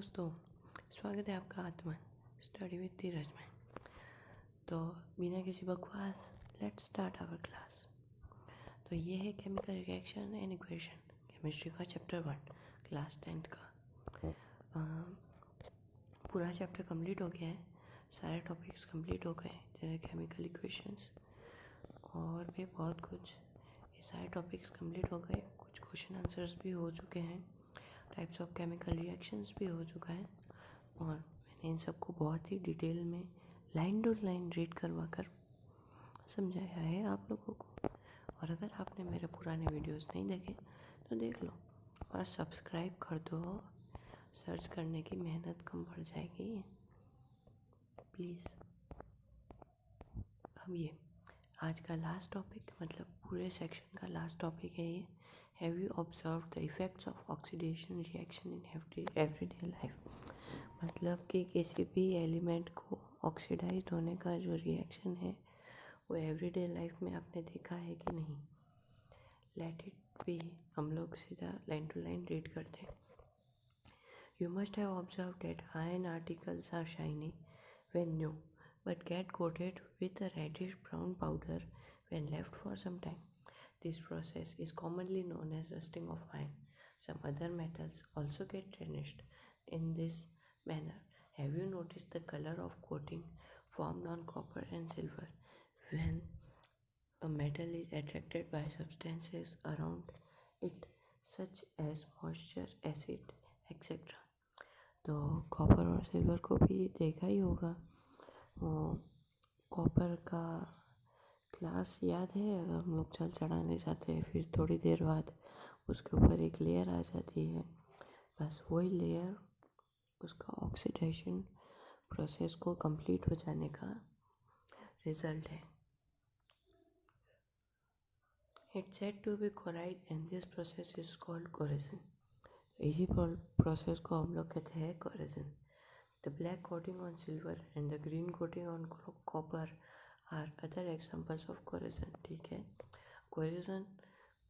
दोस्तों, स्वागत है आपका आत्मन स्टडी विद धीरज में। तो बिना किसी बकवास लेट्स स्टार्ट आवर क्लास। तो ये है chemical reaction and equation, chemistry का चैप्टर 1, क्लास 10th का। पूरा चैप्टर कंप्लीट हो गया है, सारे टॉपिक्स कंप्लीट हो गए जैसे केमिकल इक्वेशंस और भी बहुत कुछ। ये सारे टॉपिक्स कंप्लीट हो गए, कुछ क्वेश्चन आंसर्स भी हो चुके हैं, टाइप्स ऑफ केमिकल रिएक्शंस भी हो चुका है और मैंने इन सबको बहुत ही डिटेल में लाइन टू लाइन रीड करवा कर समझाया है आप लोगों को। और अगर आपने मेरे पुराने वीडियोस नहीं देखे तो देख लो और सब्सक्राइब कर दो, सर्च करने की मेहनत कम पड़ जाएगी प्लीज़। अब ये आज का लास्ट टॉपिक, मतलब पूरे सेक्शन का लास्ट टॉपिक है ये। Have you observe the effects of oxidation reaction in everyday life. मतलब कि किसी भी एलिमेंट को ऑक्सीडाइज्ड होने का जो रिएक्शन है वो एवरीडे लाइफ में आपने देखा है कि नहीं। लेट इट बी, हम लोग सीधा लाइन टू लाइन रीड करते हैं। You must have observe that iron articles are shiny when new but get coated with a reddish brown powder when left for some time. This process is commonly known as rusting of iron. Some other metals also get tarnished in this manner. Have you noticed the color of coating formed on copper and silver when a metal is attracted by substances around it such as moisture, acid, etc. तो copper और silver को भी देखा ही होगा। Copper का glass याद है, हम लोग जल चढ़ाने जाते हैं, फिर थोड़ी देर बाद उसके ऊपर एक लेयर आ जाती है, बस वही लेयर उसका ऑक्सीडेशन प्रोसेस को कंप्लीट हो जाने का रिजल्ट है। It's said to be corroded and this process is called corrosion. इसी प्रोसेस को हम लोग कहते हैं कोरेजन। The black coating on silver and the green coating on copper are other examples of corrosion. ठीक है, corrosion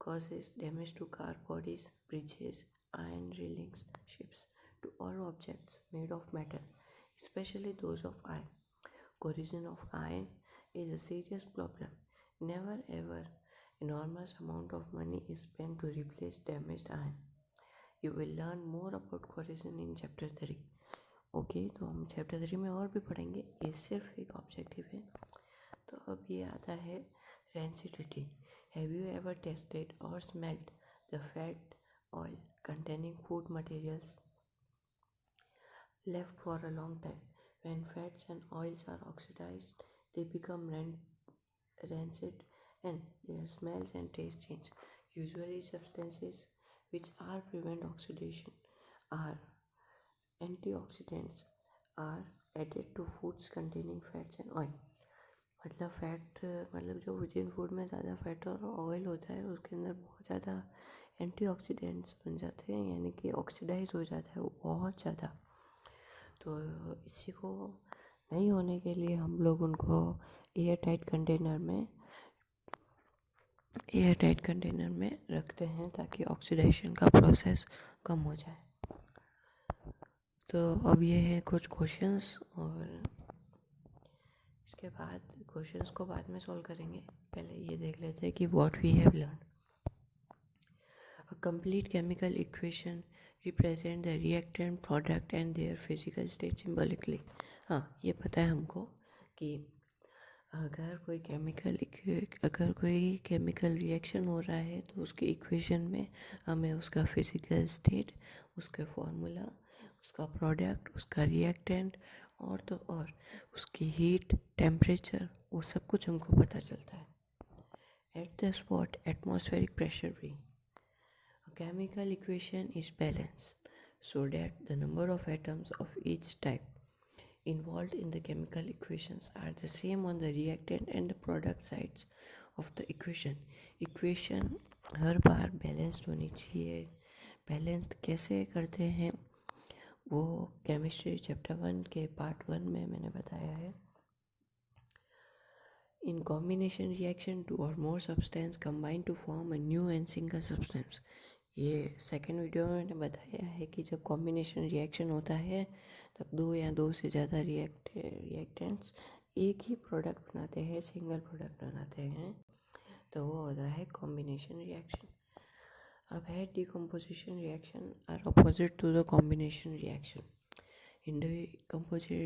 causes damage to car bodies, bridges, iron railings, ships, to all objects made of metal, especially those of iron. Corrosion of iron is a serious problem. Never ever enormous amount of money is spent to replace damaged iron. You will learn more about corrosion in chapter 3. Okay, तो हम chapter 3 में और भी पढ़ेंगे, ये सिर्फ एक objective है। तो अब ये आता है rancidity. Have you ever tasted or smelled the fat oil containing food materials left for a long time? When fats and oils are oxidized, they become rancid and their smells and taste change. Usually substances which are prevent oxidation are antioxidants are added to foods containing fats and oil. मतलब fat, मतलब जो जिन food में ज़्यादा fat और oil होता है उसके अंदर बहुत ज़्यादा एंटीऑक्सीडेंट्स बन जाते हैं, यानी कि ऑक्सीडाइज हो जाता है वो बहुत ज़्यादा। तो इसी को नहीं होने के लिए हम लोग उनको एयर टाइट कंटेनर में रखते हैं ताकि ऑक्सीडेशन का प्रोसेस कम हो जाए। तो अब ये है कुछ क्वेश्चंस और इसके बाद क्वेश्चंस को बाद में सॉल्व करेंगे। पहले ये देख लेते हैं कि what we have learn. A complete chemical equation represent the reactant product and their physical state symbolically. हाँ, ये पता है हमको कि अगर कोई केमिकल रिएक्शन हो रहा है तो उसकी इक्वेशन में हमें उसका फिजिकल स्टेट, उसके फॉर्मूला, उसका प्रोडक्ट, उसका रिएक्टेंट और तो और उसकी हीट, टेम्परेचर, वो सब कुछ हमको पता चलता है। At the spot atmospheric pressure भी। A chemical equation is balanced so that the number of atoms of each type involved in the chemical equations are the same on the reactant and the product sides of the equation. Equation her bar balanced होनी चाहिए। Balanced कैसे करते हैं वो chemistry chapter 1 के part 1 में मैंने बताया है। In combination reaction, two or more substances combine to form a new and single substance. ये सेकेंड वीडियो में मैंने बताया है कि जब कॉम्बिनेशन रिएक्शन होता है तब दो या दो से ज़्यादा रिएक्टेंट्स एक ही प्रोडक्ट बनाते हैं, सिंगल प्रोडक्ट बनाते हैं, तो वो होता है कॉम्बिनेशन रिएक्शन. अब है decomposition reaction are opposite to the combination reaction. In decomposition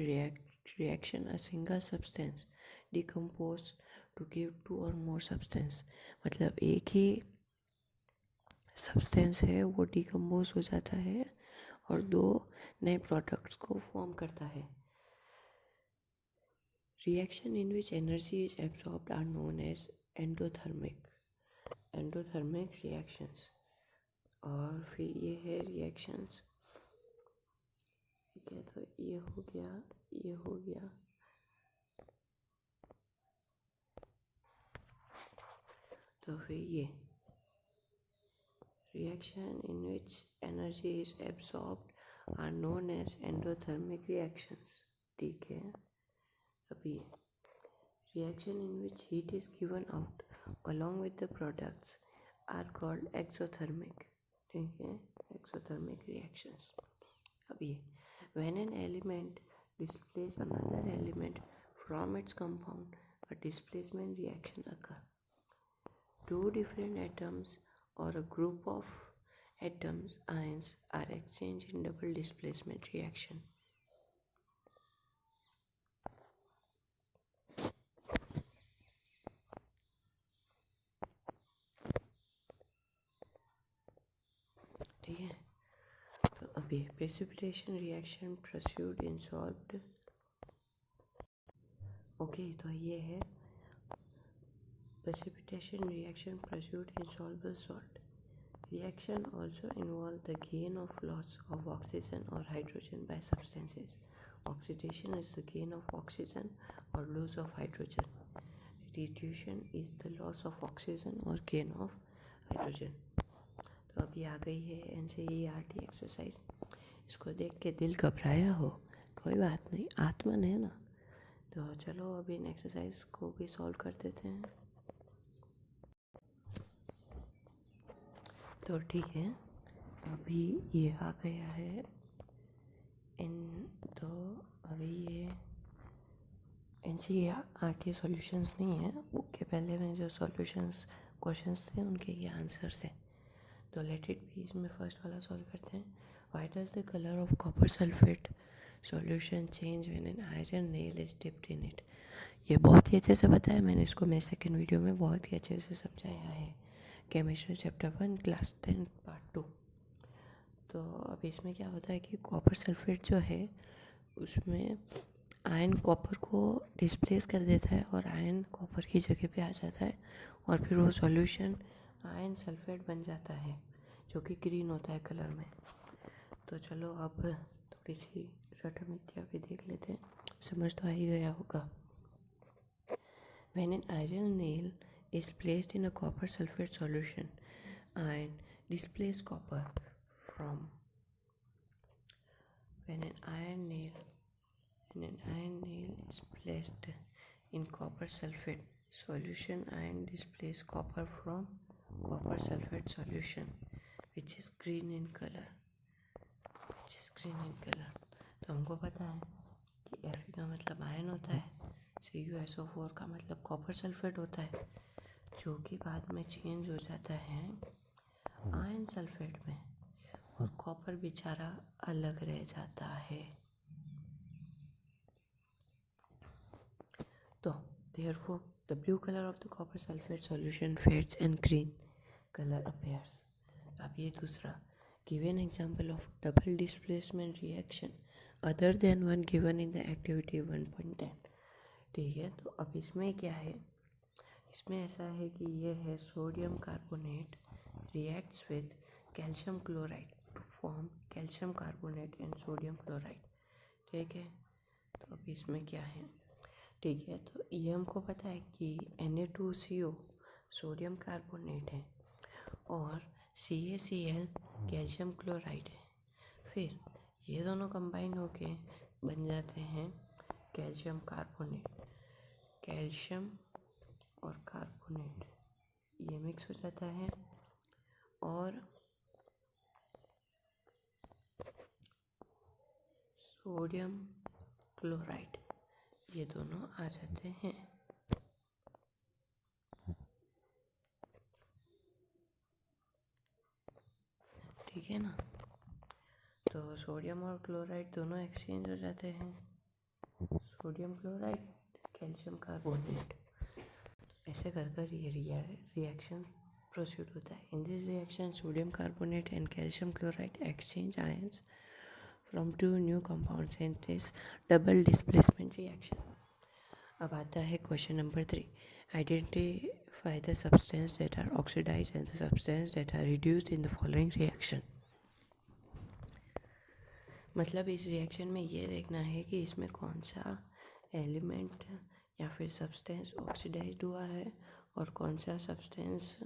reaction, a single substance decompose to give two or more substance. मतलब एक ही सब्सटेंस है वो डिकम्पोज हो जाता है और दो नए प्रोडक्ट्स को फॉर्म करता है. Reaction in which energy is absorbed are known as endothermic reactions. और फिर ये है रिएक्शंस. ठीक है, तो ये हो गया. तो फिर ये reaction in which energy is absorbed are known as endothermic reactions. ठीक है. अभी reaction in which heat is given out along with the products are called exothermic. ठीक है, exothermic reactions. अभी when an element displaces another element from its compound, a displacement reaction occurs. Two different atoms or a group of atoms ions are exchanged in double displacement reaction. ठीक है, तो अभी precipitation reaction pursued in solved. Okay, तो ये है precipitation reaction pursued in soluble salt. Reaction also involve the gain or loss of oxygen or hydrogen by substances. Oxidation is the gain of oxygen or loss of hydrogen. Reduction is the loss of oxygen or gain of hydrogen. तो अभी आ गई है NCERT exercise. इसको देख के दिल घबराया हो, कोई बात नहीं, आत्मन है ना. तो चलो अभी इन एक्सरसाइज को भी सॉल्व कर देते हैं. तो ठीक है, अभी ये आ गया है तो अभी ये NCERT सॉल्यूशंस नहीं है, बुक के पहले में जो सॉल्यूशंस क्वेश्चंस थे उनके ये आंसर्स हैं. तो लेट इट बी. इसमें फर्स्ट वाला सॉल्व करते हैं. Why does the colour of copper sulphate solution change when an iron nail is dipped in it. ये बहुत ही अच्छे से बताया मैंने, इसको मेरे सेकेंड वीडियो में बहुत ही अच्छे से समझाया है. Chemistry chapter 1 class 10 part 2. तो अब इसमें क्या होता है कि कॉपर सल्फेट जो है उसमें आयन कॉपर को डिस्प्लेस कर देता है और आयन कॉपर की जगह पे आ जाता है और फिर वो सॉल्यूशन आयन सल्फेट बन जाता है जो कि ग्रीन होता है कलर में. तो चलो अब थोड़ी सी रटमितिया भी देख लेते हैं, समझ तो आ ही गया होगा. When an iron nail is placed in a copper sulfate solution, iron displace copper from. When an iron nail is placed in copper sulfate solution, iron displace copper from copper sulfate solution, which is green in color. तो हमको पता है कि Fe का मतलब ion होता है, CuSO4 का मतलब कॉपर सल्फेट होता है, जो कि बाद में चेंज हो जाता है आयन सल्फेट में और कॉपर बेचारा अलग रह जाता है. तो therefore the blue color of the copper sulfate solution fades and green color appears. अब ये दूसरा, give an example of double displacement reaction other than one given in the activity 1.10. ठीक है, तो अब इसमें क्या है, इसमें ऐसा है कि ये है sodium carbonate reacts with calcium chloride to form calcium carbonate and sodium chloride. ठीक है, तो अब इसमें क्या है. ठीक है, तो ये हमको पता है कि Na2CO सोडियम कार्बोनेट है और CaCl कैल्शियम क्लोराइड है. फिर ये दोनों कंबाइन होके बन जाते हैं कैल्शियम कार्बोनेट. कैल्शियम और कार्बोनेट ये मिक्स हो जाता है और सोडियम क्लोराइड, ये दोनों आ जाते हैं। ठीक है ना, तो सोडियम और क्लोराइड दोनों एक्सचेंज हो जाते हैं। सोडियम क्लोराइड, कैल्शियम कार्बोनेट, ऐसे कर कर ये रिएक्शन प्रोसीड होता है। In this reaction sodium carbonate and calcium chloride exchange ions from two new compounds and this double displacement reaction. अब आता है question number 3, identify the substance that are oxidise and the substance that are reduced in the following reaction. मतलब इस reaction में ये देखना है कि इसमें कौन सा एलिमेंट या फिर सब्सटेंस ऑक्सीडाइज्ड हुआ है और कौन सा सब्सटेंस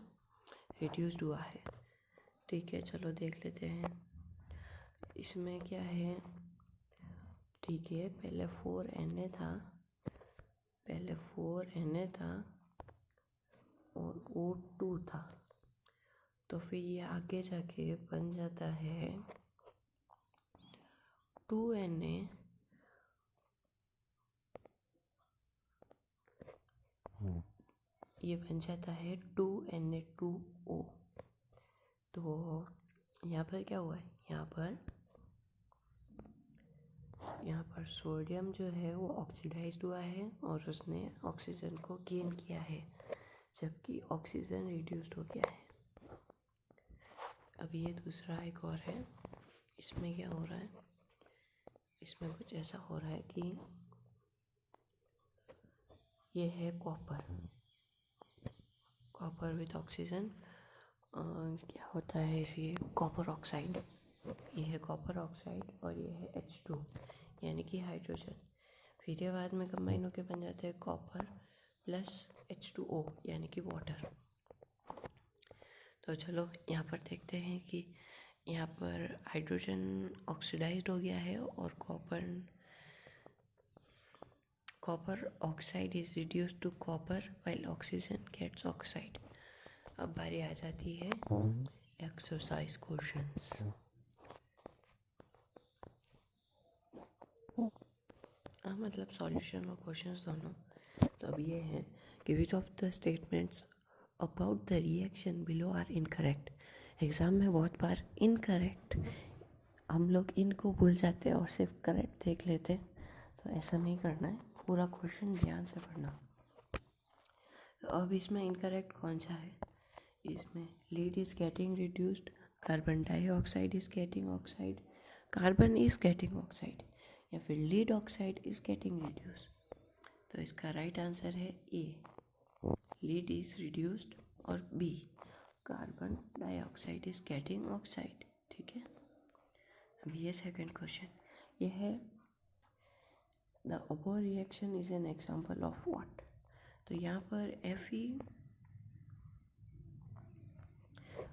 रिड्यूस्ड हुआ है। ठीक है, चलो देख लेते हैं इसमें क्या है। ठीक है, पहले 4Na था और O2 था, तो फिर ये आगे जाके बन जाता है 2Na ये बन जाता है 2Na2O। तो यहाँ पर क्या हुआ है, यहाँ पर सोडियम जो है वो ऑक्सीडाइज्ड हुआ है और उसने ऑक्सीजन को गेन किया है, जबकि ऑक्सीजन रिड्यूस्ड हो गया है। अब ये दूसरा एक और है, इसमें क्या हो रहा है, इसमें कुछ ऐसा हो रहा है कि ये है कॉपर विथ ऑक्सीजन। क्या होता है इसे, कॉपर ऑक्साइड। ये है कॉपर ऑक्साइड और ये है H2 यानी कि हाइड्रोजन। फिर ये बाद में कंबाइन होकर बन जाते हैं कॉपर प्लस H2O यानी कि वाटर। तो चलो यहाँ पर देखते हैं कि यहाँ पर हाइड्रोजन ऑक्सीडाइज्ड हो गया है और copper oxide is reduced to copper while oxygen gets oxide. अब बारी आ जाती है एक्सरसाइज क्वेश्चंस। मतलब सॉल्यूशन और क्वेश्चंस दोनों। तो अब ये है कि which of the statements about the reaction below are incorrect. Exam में बहुत बार इनकरेक्ट हम लोग इनको भूल जाते हैं और सिर्फ करेक्ट देख लेते हैं, तो ऐसा नहीं करना है, पूरा क्वेश्चन ध्यान से पढ़ना। तो अब इसमें इनकरेक्ट कौन सा है, इसमें lead is getting reduced, carbon dioxide is getting oxide, carbon is getting oxide, या फिर lead oxide is getting reduced. तो इसका राइट आंसर है ए, लीड इज़ रिड्यूस्ड, और B, carbon dioxide is getting oxide. ठीक है, अब ये सेकंड क्वेश्चन, ये है the above reaction is an example of what. तो यहाँ पर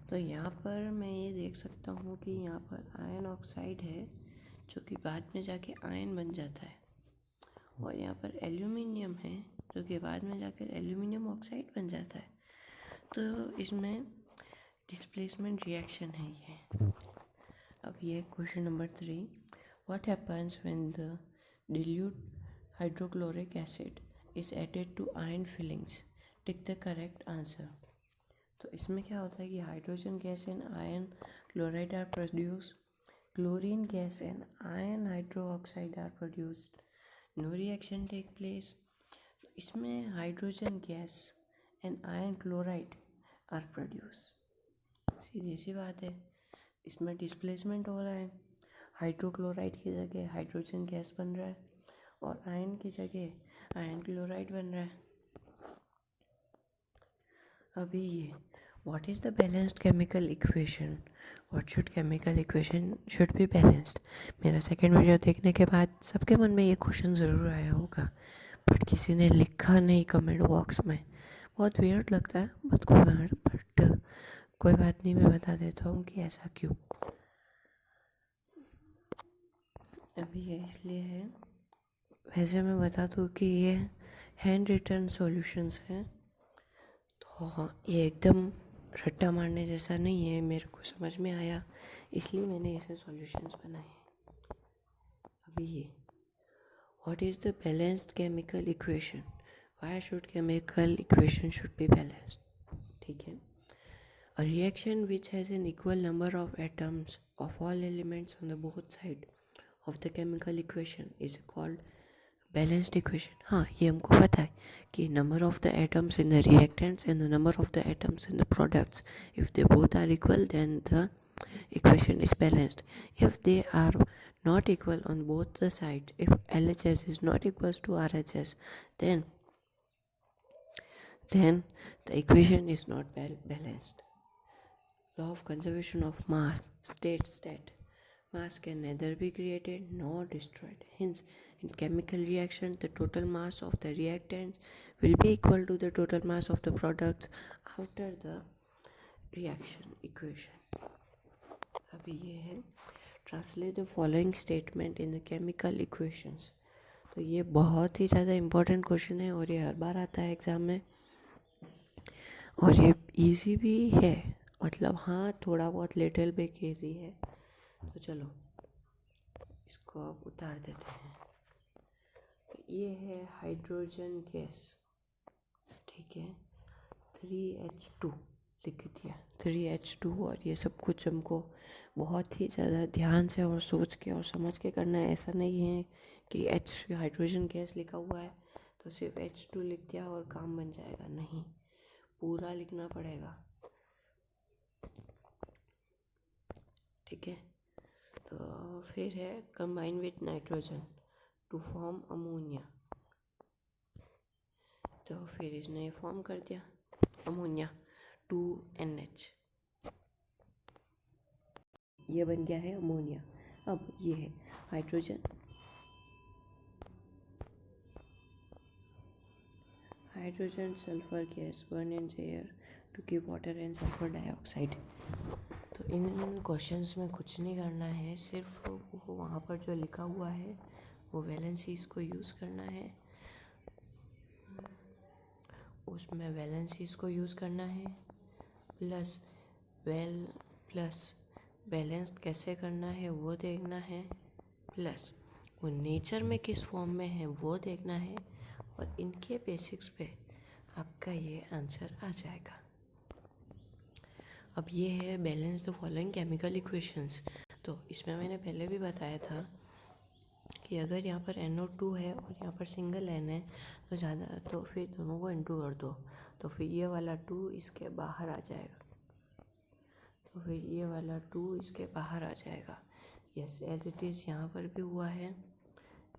तो यहाँ पर मैं ये देख सकता हूँ कि यहाँ पर आयन ऑक्साइड है जो कि बाद में जाके आयन बन जाता है, और यहाँ पर एल्यूमिनियम है जो कि बाद में जाकर एल्यूमिनियम ऑक्साइड बन जाता है। तो इसमें डिस्प्लेसमेंट रिएक्शन है ये। अब ये question number 3, what happens when the dilute hydrochloric acid is added to iron fillings, tick the correct answer. तो इसमें क्या होता है कि hydrogen gas and iron chloride are produce, chlorine gas and iron hydro oxide are produced, no reaction take place. तो इसमें hydrogen gas and iron chloride are produce, सीधी सी बात है, इसमें डिस्प्लेसमेंट हो रहा है, हाइड्रोक्लोराइड की जगह हाइड्रोजन गैस बन रहा है और आयन की जगह आयन क्लोराइड बन रहा है। अभी ये what is the balanced chemical equation, what should chemical equation should be balanced. मेरा सेकंड वीडियो देखने के बाद सबके मन में ये क्वेश्चन ज़रूर आया होगा, बट किसी ने लिखा नहीं कमेंट बॉक्स में, बहुत वियर्ड लगता है, बट कोई बात नहीं, मैं बता देता हूँ कि ऐसा क्यों। अभी ये इसलिए है, वैसे मैं बता दूँ कि ये हैंड रिटन सॉल्यूशंस हैं, तो हाँ ये एकदम रट्टा मारने जैसा नहीं है, मेरे को समझ में आया इसलिए मैंने ऐसे सॉल्यूशंस बनाए हैं। अब अभी ये what is the balanced chemical equation? Why should chemical equation should be balanced? ठीक है. A reaction which has an equal number of atoms of all elements on the both side of the chemical equation is called balanced equation. हाँ, ये हमको पता है कि number of the atoms in the reactants and the number of the atoms in the products, if they both are equal, then the equation is balanced. If they are not equal on both the sides, if LHS is not equals to RHS, then the equation is not balanced. Law of conservation of mass states that mass can neither be created nor destroyed. Hence, in chemical reaction, the total mass of the reactants will be equal to the total mass of the products after the reaction equation. अभी ये है translate the following statement in the chemical equations. तो ये बहुत ही ज़्यादा important question है और ये हर बार आता है एग्ज़ाम में और ये इजी भी है. मतलब हाँ, थोड़ा बहुत लिटिल बिट इजी है. तो चलो इसको अब उतार देते हैं. तो ये है हाइड्रोजन गैस. ठीक है, 3H2 लिख दिया, 3H2. और ये सब कुछ हमको बहुत ही ज़्यादा ध्यान से और सोच के और समझ के करना है. ऐसा नहीं है कि हाइड्रोजन गैस लिखा हुआ है तो सिर्फ H2 लिख दिया और काम बन जाएगा. नहीं, पूरा लिखना पड़ेगा. ठीक है. तो फिर है combine with nitrogen to form ammonia. तो फिर इसने फॉर्म कर दिया अमोनिया 2NH. ये बन गया है अमोनिया. अब ये है hydrogen, hydrogen sulphur gas burn in air to give water and sulphur dioxide. तो इन क्वेश्चंस में कुछ नहीं करना है, सिर्फ वो वहाँ पर जो लिखा हुआ है वो वैलेंसीज को यूज़ करना है. उसमें वैलेंसीज को यूज़ करना है प्लस बैलेंस्ड कैसे करना है वो देखना है, प्लस वो नेचर में किस फॉर्म में है वो देखना है. और इनके बेसिक्स पे आपका ये आंसर आ जाएगा. अब ये है balance the following chemical equations. तो इसमें मैंने पहले भी बताया था कि अगर यहाँ पर NO2 है और यहाँ पर सिंगल N है तो ज़्यादा, तो फिर दोनों को इंटू कर दो. तो फिर ये वाला 2 इसके बाहर आ जाएगा. तो फिर ये वाला 2 इसके बाहर आ जाएगा. यस, एज इट इज़ यहाँ पर भी हुआ है,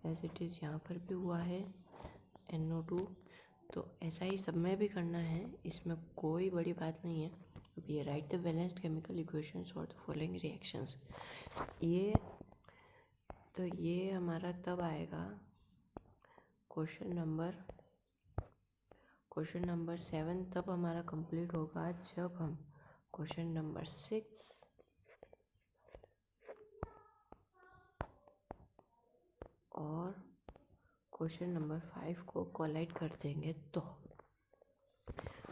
एज इट इज़ यहाँ पर भी हुआ है NO2. तो ऐसा ही सब में भी करना है, इसमें कोई बड़ी बात नहीं है. अब ये right the balanced chemical equations for the following reactions. ये हमारा तब आएगा क्वेश्चन नंबर 7 तब हमारा कंप्लीट होगा जब हम क्वेश्चन नंबर 6 और क्वेश्चन नंबर 5 को कोलाइड कर देंगे. तो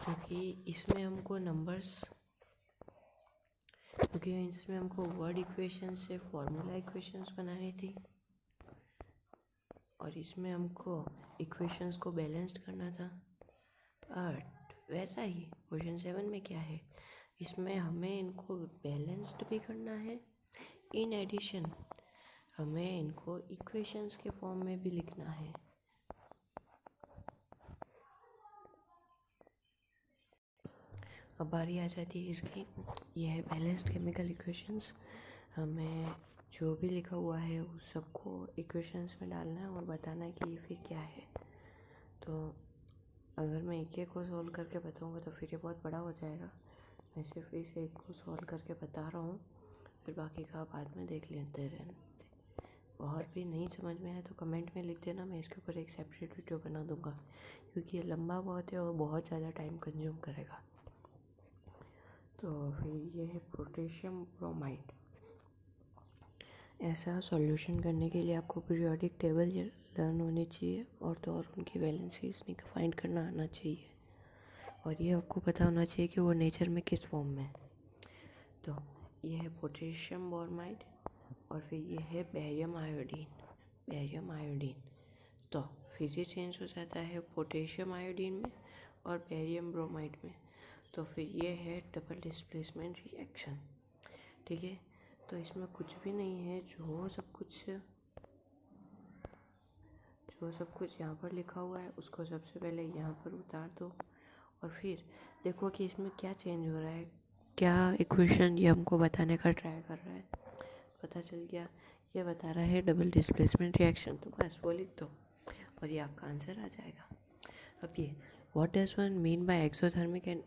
क्योंकि इसमें हमको वर्ड इक्वेशन से फॉर्मूला इक्वेशंस बनानी थी और इसमें हमको इक्वेशंस को बैलेंस्ड करना था. बट वैसा ही क्वेश्चन 7 में क्या है, इसमें हमें इनको बैलेंस्ड भी करना है. इन एडिशन हमें इनको इक्वेशंस के फॉर्म में भी लिखना है. अब बारी आ जाती है इसकी. यह है बैलेंस्ड केमिकल इक्वेशंस. हमें जो भी लिखा हुआ है उस सबको इक्वेशंस में डालना है और बताना है कि ये फिर क्या है. तो अगर मैं एक को सॉल्व करके बताऊँगा तो फिर ये बहुत बड़ा हो जाएगा. मैं सिर्फ इस एक को सॉल्व करके बता रहा हूँ, फिर बाकी का बाद में देख लेते रहते. और भी नहीं समझ में आए तो कमेंट में लिख देना, मैं इसके ऊपर एक सेपरेट वीडियो बना दूँगा क्योंकि ये लंबा बहुत है और बहुत ज़्यादा टाइम कंज्यूम करेगा. तो फिर ये है पोटेशियम ब्रोमाइड. ऐसा सॉल्यूशन करने के लिए आपको पीरियोडिक टेबल लर्न होनी चाहिए और तो और उनकी वैलेंसीज फाइंड करना आना चाहिए और ये आपको पता होना चाहिए कि वो नेचर में किस फॉर्म में है. तो ये है पोटेशियम ब्रोमाइड और फिर ये है बेरियम आयोडीन. Barium iodine. तो फिर ये चेंज हो जाता है पोटेशियम आयोडीन में और बेरियम ब्रोमाइड में। तो फिर ये है डबल डिस्प्लेसमेंट रिएक्शन। ठीक है, तो इसमें कुछ भी नहीं है, जो सब कुछ यहाँ पर लिखा हुआ है उसको सबसे पहले यहाँ पर उतार दो और फिर देखो कि इसमें क्या चेंज हो रहा है, क्या इक्वेशन ये हमको बताने का ट्राई कर रहा है। पता चल गया, ये बता रहा है डबल डिस्प्लेसमेंट रिएक्शन, तो बस वो लिख दो और ये आपका आंसर आ जाएगा। अब ये what does one mean by exothermic and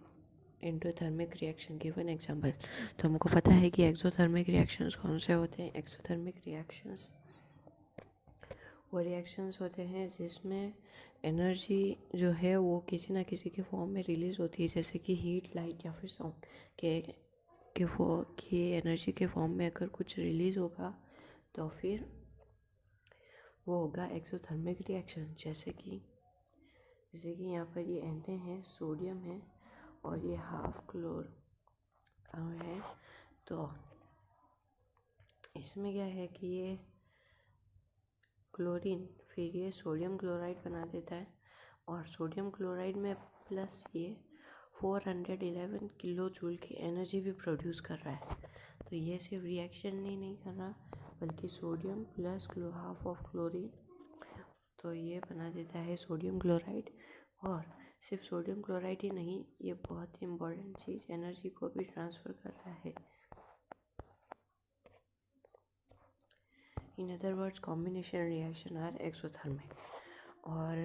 endothermic reaction, given example. तो हमको पता है कि एक्सोथर्मिक रिएक्शंस कौन से होते हैं। एक्सोथर्मिक रिएक्शंस वो रिएक्शंस होते हैं जिसमें एनर्जी जो है वो किसी ना किसी के फॉर्म में रिलीज़ होती है, जैसे कि हीट, लाइट या फिर साउंड के एनर्जी के फॉर्म में अगर कुछ रिलीज़ होगा तो फिर वो होगा एक्सोथर्मिक रिएक्शन। जैसे कि यहाँ पर ये Na है, सोडियम है और ये हाफ क्लोर है। तो इसमें क्या है कि ये क्लोरीन फिर ये सोडियम क्लोराइड बना देता है और सोडियम क्लोराइड में प्लस ये 411 किलो जूल की एनर्जी भी प्रोड्यूस कर रहा है। तो ये सिर्फ रिएक्शन ही नहीं कर रहा बल्कि sodium plus half of chlorine, तो ये बना देता है सोडियम क्लोराइड। और सिर्फ सोडियम क्लोराइड ही नहीं, ये बहुत ही इम्पोर्टेंट चीज़ एनर्जी को भी ट्रांसफ़र कर रहा है। In other words combination reaction are exothermic. और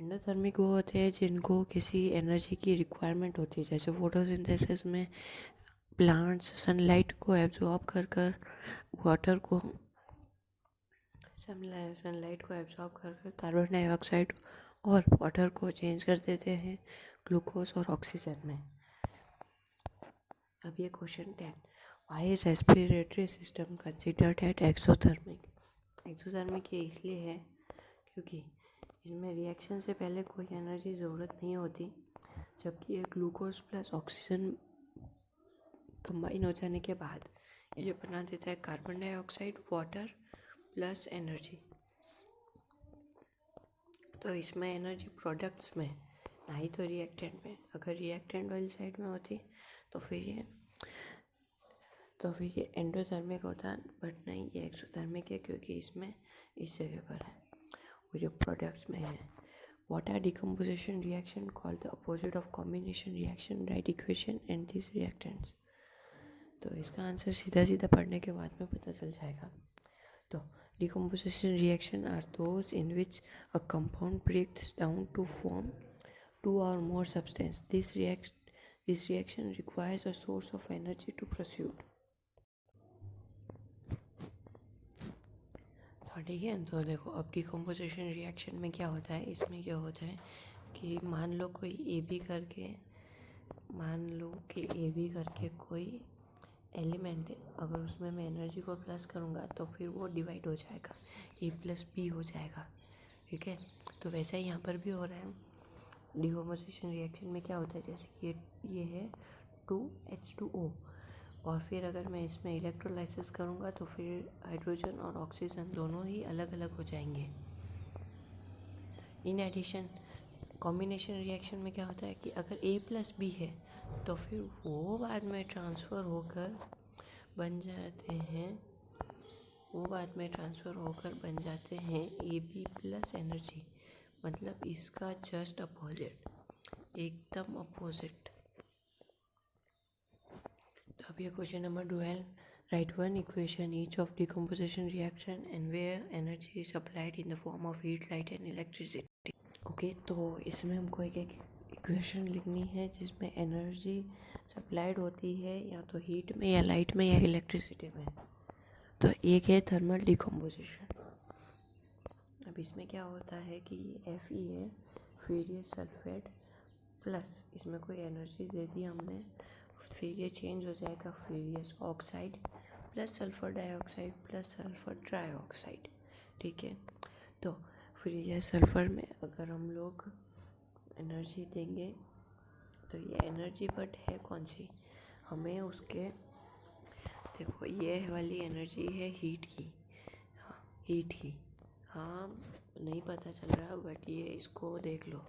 एंडोथर्मिक वो होते हैं जिनको किसी एनर्जी की रिक्वायरमेंट होती है, जैसे फोटोसिंथेसिस में प्लांट्स सनलाइट को एब्जॉर्ब कर कार्बन डाइऑक्साइड और वाटर को चेंज कर देते हैं ग्लूकोज और ऑक्सीजन में। अब ये question 10, why is respiratory system considered at exothermic. Exothermic ये इसलिए है क्योंकि इसमें रिएक्शन से पहले कोई एनर्जी ज़रूरत नहीं होती, जबकि ये ग्लूकोज प्लस ऑक्सीजन कंबाइन हो जाने के बाद ये बना देता है carbon dioxide, water plus energy. तो इसमें एनर्जी प्रोडक्ट्स में, ना ही तो रिएक्टेंट में। अगर रिएक्टेंट वाली साइड में होती तो फिर ये एंडोथर्मिक होता, बट नहीं, ये एक्सोथर्मिक है क्योंकि इसमें इस जगह पर है, वो जो प्रोडक्ट्स में है। What are decomposition reaction called the opposite of combination reaction? Write equation and these reactants. तो इसका आंसर सीधा पढ़ने के बाद में पता चल जाएगा। तो decomposition reaction are those in which a compound breaks down to form two or more substance. This reaction requires a source of energy to proceed. ठीक है, तो देखो अब डिकम्पोजिशन रिएक्शन में क्या होता है। इसमें क्या होता है कि मान लो कि ए बी करके कोई एलिमेंट है, अगर उसमें मैं एनर्जी को प्लस करूँगा तो फिर वो डिवाइड हो जाएगा, ए प्लस बी हो जाएगा। ठीक है, तो वैसा ही यहाँ पर भी हो रहा है। डिकम्पोजिशन रिएक्शन में क्या होता है, जैसे कि ये है 2H2O और फिर अगर मैं इसमें इलेक्ट्रोलाइसिस करूँगा तो फिर हाइड्रोजन और ऑक्सीजन दोनों ही अलग अलग हो जाएंगे। इन एडिशन कॉम्बिनेशन रिएक्शन में क्या होता है कि अगर ए प्लस बी है तो फिर वो बाद में ट्रांसफ़र होकर बन जाते हैं ए बी प्लस एनर्जी, मतलब इसका जस्ट अपोजिट, एकदम अपोजिट। तो अब ये question number 12, write one equation each of decomposition reaction and where energy is supplied in the form of heat, light and electricity. Okay, तो इसमें हमको एक इक्वेशन लिखनी है जिसमें एनर्जी सप्लाइड होती है या तो हीट में या लाइट में या इलेक्ट्रिसिटी में। तो एक है थर्मल डिकम्पोजिशन। अब इसमें क्या होता है कि Fe है, फिर ये सल्फेट प्लस इसमें कोई एनर्जी दे दी हमने, फिर ये चेंज हो जाएगा, फिर ये oxide plus sulphur dioxide plus sulphur trioxide. ठीक है, तो फिर ये सल्फर में अगर हम लोग एनर्जी देंगे तो ये एनर्जी बट है कौन सी, हमें उसके देखो ये वाली एनर्जी है हीट की। हाँ, हीट ही। हाँ, नहीं पता चल रहा बट ये इसको देख लो,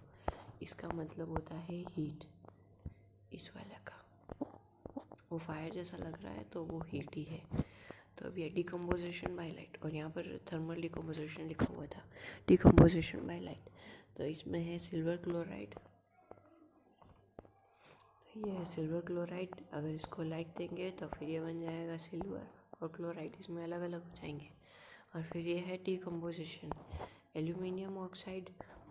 इसका मतलब होता है हीट। इस वाले का वो फायर जैसा लग रहा है तो वो हीट ही है। तो अब ये डिकम्पोजिशन बाय लाइट, और यहाँ पर थर्मल डिकम्पोजिशन लिखा हुआ था, डिकम्पोजिशन बाय लाइट। तो इसमें है सिल्वर क्लोराइड, ये है सिल्वर क्लोराइड। अगर इसको लाइट देंगे तो फिर ये बन जाएगा सिल्वर और क्लोराइड, इसमें अलग अलग हो जाएंगे। और फिर ये है decomposition, aluminium oxide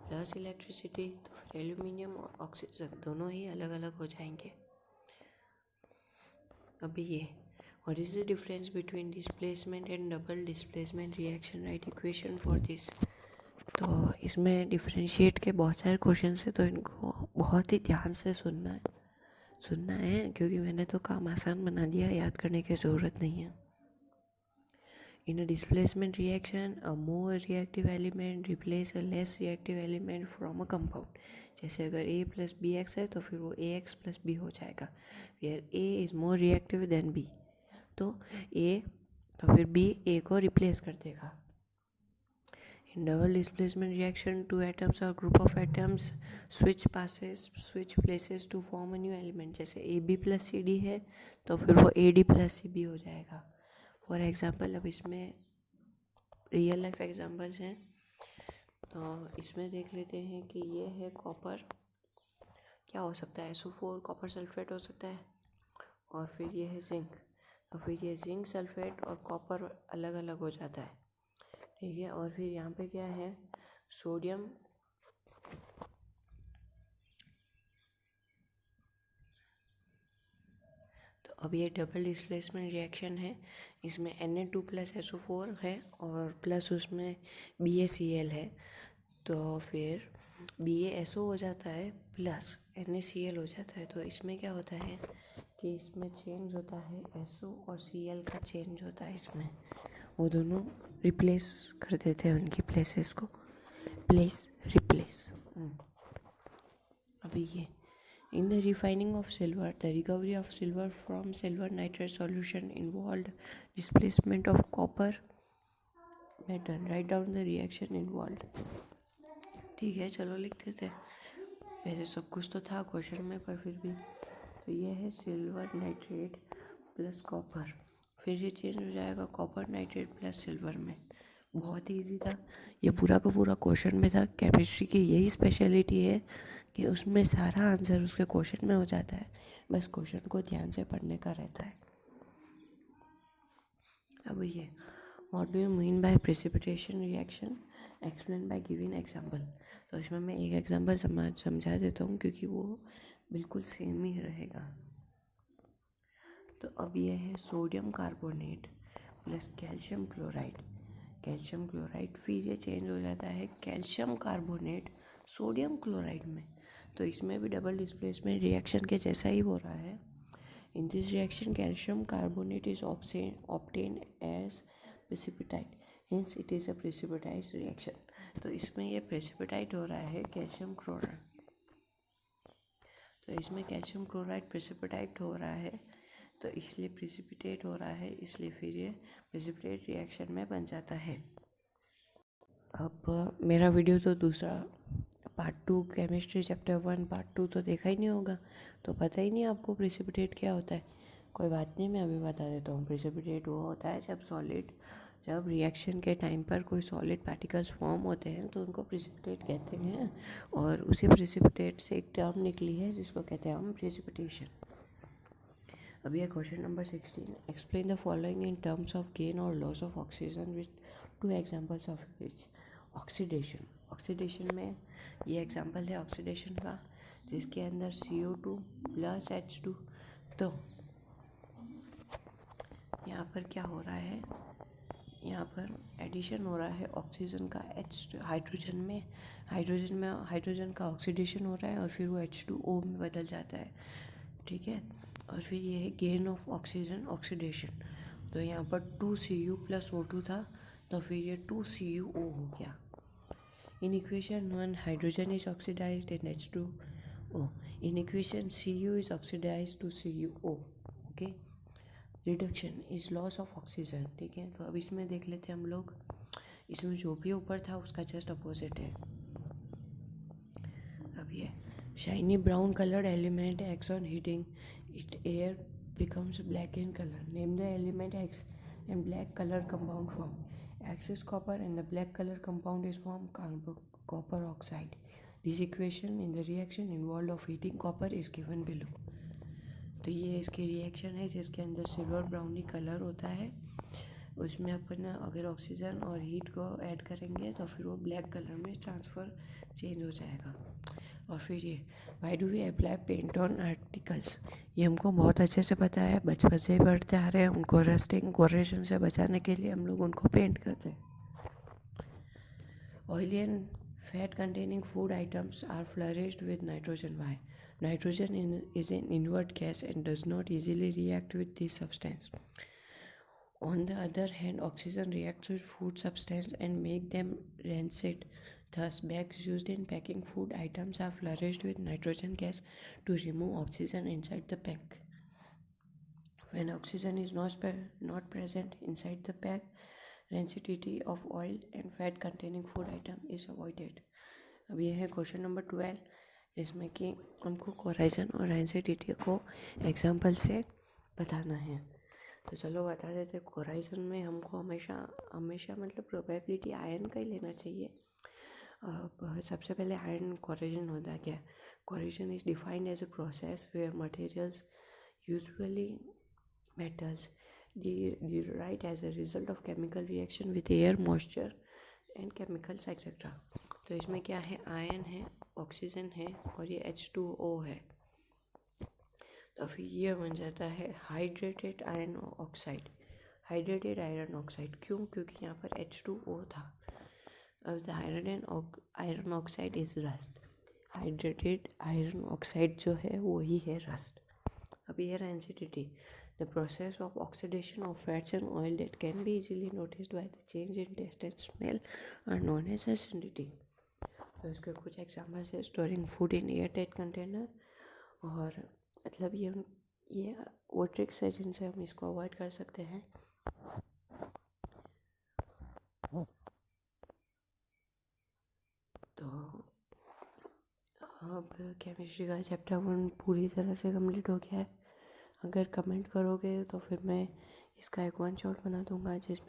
plus electricity, तो फिर एल्यूमिनियम और ऑक्सीजन दोनों ही अलग अलग हो जाएंगे। अभी ये what is the difference between displacement and double displacement reaction, right equation for this. तो इसमें डिफरेंशिएट के बहुत सारे क्वेश्चन है, तो इनको बहुत ही ध्यान से सुनना है क्योंकि मैंने तो काम आसान बना दिया, याद करने की ज़रूरत नहीं है। In a displacement reaction, a more reactive element replace a less reactive element from a compound. जैसे अगर A plus BX है तो फिर वो AX plus B हो जाएगा, where A is more reactive than B, तो फिर B A को replace कर देगा। In double displacement reaction, two atoms or group of atoms switch places to form a new element. जैसे AB plus CD है तो फिर वो AD plus CB हो जाएगा। फॉर एग्ज़ाम्पल, अब इसमें रियल लाइफ एग्जांपल्स हैं, तो इसमें देख लेते हैं कि ये है कॉपर, क्या हो सकता है, SO4 कॉपर सल्फेट हो सकता है। और फिर ये है जिंक, तो फिर ये जिंक सल्फेट और कॉपर अलग अलग हो जाता है, ठीक है। और फिर यहाँ पे क्या है, सोडियम, तो अब ये डबल डिस्प्लेसमेंट रिएक्शन है, इसमें Na2 प्लस SO4 है और प्लस उसमें BaCl है, तो फिर BaSO हो जाता है प्लस NaCl हो जाता है। तो इसमें क्या होता है कि इसमें चेंज होता है, SO और Cl का चेंज होता है, इसमें वो दोनों रिप्लेस कर देते हैं उनकी प्लेसेस को, रिप्लेस। अभी ये In the refining of silver, the recovery of silver from silver nitrate solution involved displacement of copper metal. Write down the reaction involved. ठीक है, चलो लिख देते हैं। वैसे सब कुछ तो था क्वेश्चन में, पर फिर भी। तो ये है सिल्वर नाइट्रेट प्लस कॉपर, फिर ये चेंज हो जाएगा कॉपर नाइट्रेट प्लस सिल्वर में। बहुत ही ईजी था, ये पूरा का पूरा क्वेश्चन में था। केमिस्ट्री की यही स्पेशलिटी है कि उसमें सारा आंसर उसके क्वेश्चन में हो जाता है, बस क्वेश्चन को ध्यान से पढ़ने का रहता है। अब ये what do you mean by precipitation reaction, explain by giving example. तो इसमें मैं एक एग्जांपल समझा देता हूँ क्योंकि वो बिल्कुल सेम ही रहेगा। तो अब ये है sodium carbonate plus calcium chloride, फिर ये चेंज हो जाता है कैल्शियम कार्बोनेट सोडियम क्लोराइड में। तो इसमें भी डबल डिस्प्लेसमेंट रिएक्शन के जैसा ही हो रहा है। In this reaction calcium carbonate is obtain as precipitate, hence it is a precipitate reaction. तो इसमें ये प्रेसिपिटाइट हो रहा है कैल्शियम क्लोराइड, तो इसमें कैल्शियम क्लोराइड प्रेसिपिटाइट हो रहा है, तो इसलिए प्रेसिपिटेट हो रहा है, इसलिए फिर ये प्रेसिपिटेट रिएक्शन में बन जाता है। अब मेरा वीडियो तो दूसरा पार्ट 2 केमिस्ट्री चैप्टर 1 पार्ट 2 तो देखा ही नहीं होगा, तो पता ही नहीं आपको प्रेसिपिटेट क्या होता है। कोई बात नहीं, मैं अभी बता देता हूँ। प्रेसिपिटेट वो होता है जब रिएक्शन के टाइम पर कोई सॉलिड पार्टिकल्स फॉर्म होते हैं तो उनको प्रेसिपिटेट कहते हैं, और उसी प्रेसिपिटेट से एक टर्म निकली है जिसको कहते हैं हम प्रेसिपिटेशन। अभी है question number 16, explain the following in terms of gain or loss of oxygen with 2 examples of which. Oxidation में ये एग्जाम्पल है ऑक्सीडेशन का, जिसके अंदर CO2 प्लस H2, तो यहाँ पर क्या हो रहा है, यहाँ पर एडिशन हो रहा है ऑक्सीजन का हाइड्रोजन का ऑक्सीडेशन हो रहा है, और फिर वो H2O में बदल जाता है, ठीक है। और फिर ये है गेन ऑफ ऑक्सीजन ऑक्सीडेशन, तो यहाँ पर 2Cu प्लस O2 था, तो फिर ये 2CuO हो गया। In equation 1, hydrogen is oxidized in H2O. In equation Cu is oxidized to CuO. Okay. Reduction is loss of oxygen. ठीक है, तो अब इसमें देख लेते हैं हम लोग। इसमें जो भी ऊपर था उसका जस्ट अपोजिट है। अब ये shiny brown coloured element x on heating it air becomes black in color. Name the element X and black color compound form. X is copper and the black color compound is formed copper oxide. This equation in the reaction involved of heating copper is given below. तो ये इसकी reaction है जिसके अंदर silver brownie colour होता है। उसमें अपन अगर ऑक्सीजन और हीट को ऐड करेंगे तो फिर वो ब्लैक कलर में ट्रांसफ़र चेंज हो जाएगा। और फिर ये why do we apply paint on articles, ये हमको बहुत अच्छे से पता है, बचपन से ही पढ़ते आ रहे हैं। उनको रस्टिंग कोरेशन से बचाने के लिए हम लोग उनको पेंट करते हैं। Oily and fat containing food items are flourished with nitrogen. Why? Nitrogen is an inert gas and does not easily react with this substance. On the other hand, oxygen reacts with food substance and make them rancid. Thus, bags used in packing food items are flourished with nitrogen gas to remove oxygen inside the pack. When oxygen is not present inside the pack, rancidity of oil and fat containing food item is avoided. अब ये है question number 12, जिसमें कि हमको कोराइजन और rancidity को example से बताना है। तो चलो बता देते हैं। कोराइजन में हमको हमेशा मतलब प्रोबेबिलिटी आयरन का ही लेना चाहिए। अब सबसे पहले आयरन कोराइजन होता है क्या? Corrosion is defined as a process where materials usually metals derived as a result of chemical reaction with air, moisture and chemicals etc. तो इसमें क्या है? आयन है, ऑक्सीजन है और ये H2O है। तो फिर ये बन जाता है hydrated iron oxide. Hydrated iron oxide क्यों? क्योंकि यहाँ पर H2O था। अब the iron oxide is rust. Hydrated iron oxide जो है वही है रस्ट। अब ये rancidity, the process of oxidation of fats and oil that can be easily noticed by the change in taste and smell are known as acidity. तो इसके कुछ examples है storing food in air tight container, और मतलब ये वो tricks है जिनसे हम इसको अवॉइड कर सकते हैं। तो अब केमिस्ट्री का चैप्टर 1 पूरी तरह से कंप्लीट हो गया है। अगर कमेंट करोगे तो फिर मैं इसका एक वन शॉट बना दूंगा जिसमें